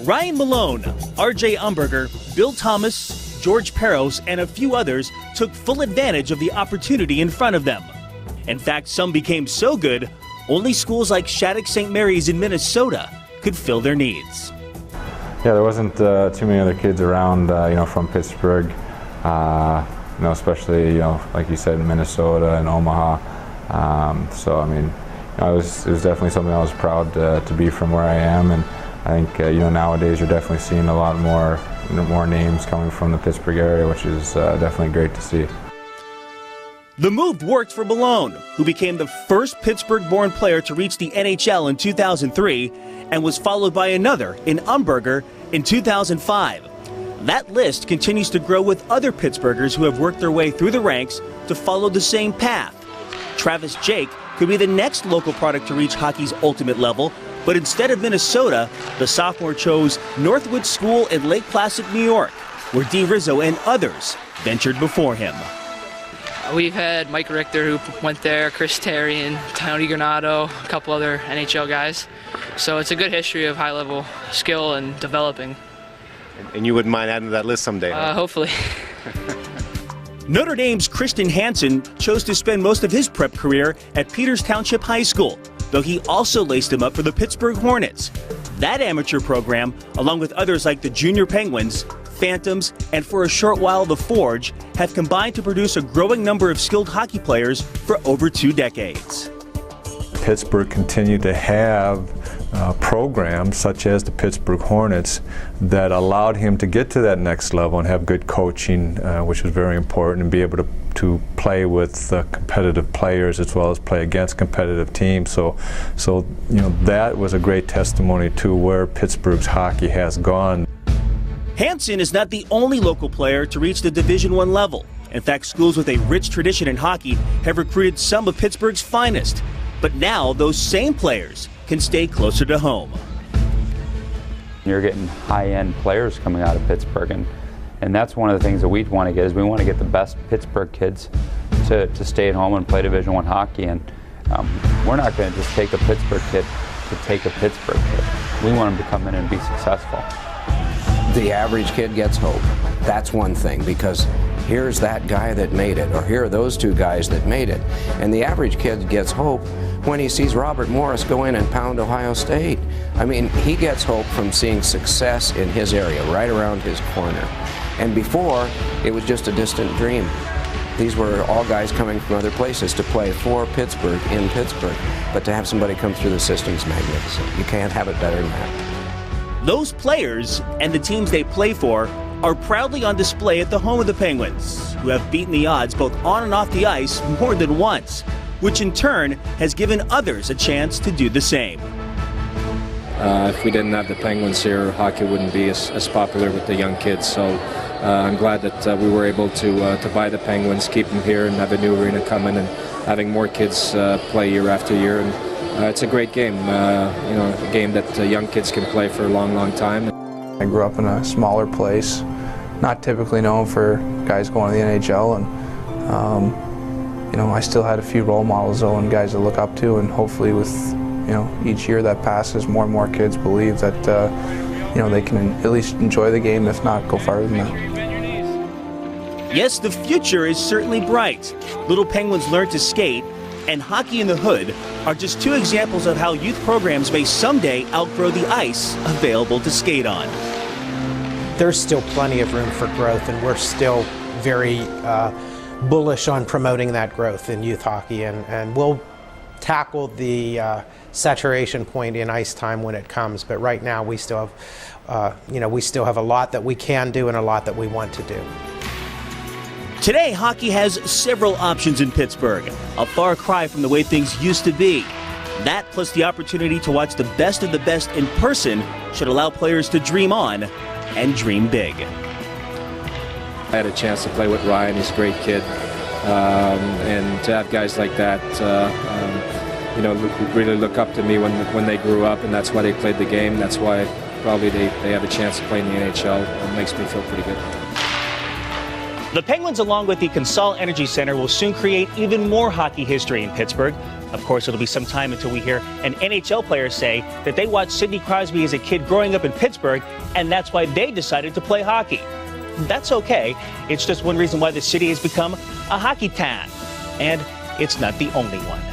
Ryan Malone, R.J. Umberger, Bill Thomas, George Peros, and a few others took full advantage of the opportunity in front of them. In fact, some became so good, only schools like Shattuck St. Mary's in Minnesota could fill their needs. Yeah, there wasn't too many other kids around, from Pittsburgh, especially, like you said, in Minnesota and Omaha. It was definitely something I was proud to be from where I am, and I think, nowadays you're definitely seeing a lot more names coming from the Pittsburgh area, which is definitely great to see. The move worked for Malone, who became the first Pittsburgh-born player to reach the NHL in 2003 and was followed by another in Umberger in 2005. That list continues to grow with other Pittsburghers who have worked their way through the ranks to follow the same path. Travis Jake could be the next local product to reach hockey's ultimate level, but instead of Minnesota, the sophomore chose Northwood School in Lake Placid, New York, where Dee Rizzo and others ventured before him. We've had Mike Richter, who went there, Chris Terry, and Tony Granato, a couple other NHL guys. So it's a good history of high-level skill and developing. And you wouldn't mind adding to that list someday? Huh? Hopefully. Notre Dame's Christian Hansen chose to spend most of his prep career at Peters Township High School, though he also laced him up for the Pittsburgh Hornets. That amateur program, along with others like the Junior Penguins, Phantoms, and for a short while the Forge, have combined to produce a growing number of skilled hockey players for over 2 decades. Pittsburgh continued to have programs such as the Pittsburgh Hornets that allowed him to get to that next level and have good coaching, which was very important, and be able to play with competitive players as well as play against competitive teams. So that was a great testimony to where Pittsburgh's hockey has gone. Hansen is not the only local player to reach the Division I level. In fact, schools with a rich tradition in hockey have recruited some of Pittsburgh's finest. But now those same players can stay closer to home. You're getting high-end players coming out of Pittsburgh, and that's one of the things that we want to get, is we want to get the best Pittsburgh kids to stay at home and play Division I hockey. And we're not going to just take a Pittsburgh kid to take a Pittsburgh kid. We want them to come in and be successful. The average kid gets hope. That's one thing, because here's that guy that made it, or here are those 2 guys that made it. And the average kid gets hope when he sees Robert Morris go in and pound Ohio State. I mean, he gets hope from seeing success in his area, right around his corner. And before, it was just a distant dream. These were all guys coming from other places to play for Pittsburgh in Pittsburgh. But to have somebody come through the system is magnificent. You can't have it better than that. Those players and the teams they play for are proudly on display at the home of the Penguins, who have beaten the odds both on and off the ice more than once, which in turn has given others a chance to do the same. If we didn't have the Penguins here, hockey wouldn't be as popular with the young kids. So I'm glad that we were able to buy the Penguins, keep them here, and have a new arena come in, and having more kids play year after year. And it's a great game, a game that young kids can play for a long, long time. I grew up in a smaller place, not typically known for guys going to the NHL, and I still had a few role models though, and guys to look up to, and hopefully with each year that passes, more and more kids believe that they can at least enjoy the game, if not go farther than that. Yes, the future is certainly bright. Little Penguins learn to skate, and Hockey in the Hood are just 2 examples of how youth programs may someday outgrow the ice available to skate on. There's still plenty of room for growth, and we're still very bullish on promoting that growth in youth hockey, and we'll tackle the saturation point in ice time when it comes. But right now we still have a lot that we can do and a lot that we want to do. Today, hockey has several options in Pittsburgh, a far cry from the way things used to be. That, plus the opportunity to watch the best of the best in person, should allow players to dream on and dream big. I had a chance to play with Ryan. He's a great kid. And to have guys like that, really look up to me when they grew up, and that's why they played the game. That's why probably they have a chance to play in the NHL. It makes me feel pretty good. The Penguins, along with the Consol Energy Center, will soon create even more hockey history in Pittsburgh. Of course, it'll be some time until we hear an NHL player say that they watched Sidney Crosby as a kid growing up in Pittsburgh, and that's why they decided to play hockey. That's okay. It's just one reason why the city has become a hockey town. And it's not the only one.